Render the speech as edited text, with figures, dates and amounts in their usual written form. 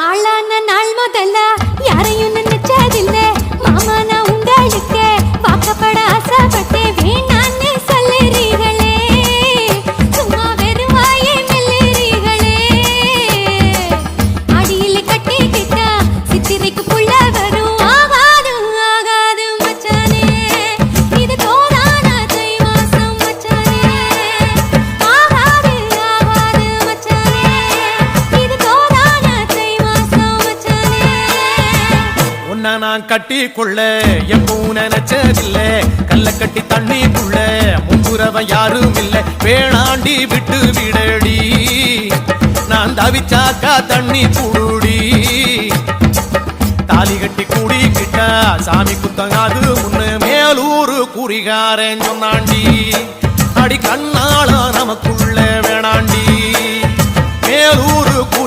ஆளான நாள் முதல்ல யாரையும் நினைச்சதில்ல மாமா நான் உங்களுக்கு வாக்கப்பட ஆசைப்பட்டேன் வேணான்னு சொல்லுறீங்களே சும்மா வெறும் வாயே மெல்லுறீங்களே அடியில் கட்டிக்கிட்டா சித்திரைக்கு புள்ள வரும் ஆகாது ஆகாது மச்சானே இது தோதான தை மாசம் மச்சானே ஆகாது ஆகாது மச்சானே இது தோதான தை மாசம் மச்சானே உன்னை நான் கட்டி கொள்ள எப்பவும் நினைச்சதில்ல கல்ல கட்டி தண்ணிக்குள்ள முன்புறவன் யாரும் இல்ல வேணாண்டி விட்டு விடடி நான் தவிச்சாக்கா தண்ணி குடுடி தாலி கட்டி கூடிக்கிட்டா சாமி குத்தங்காது முன்னு மேலூரு குறிகாரன் சொன்னாண்டி அடி கண்ணாள நமக்குள்ள வேணாண்டி மேலூரு குறி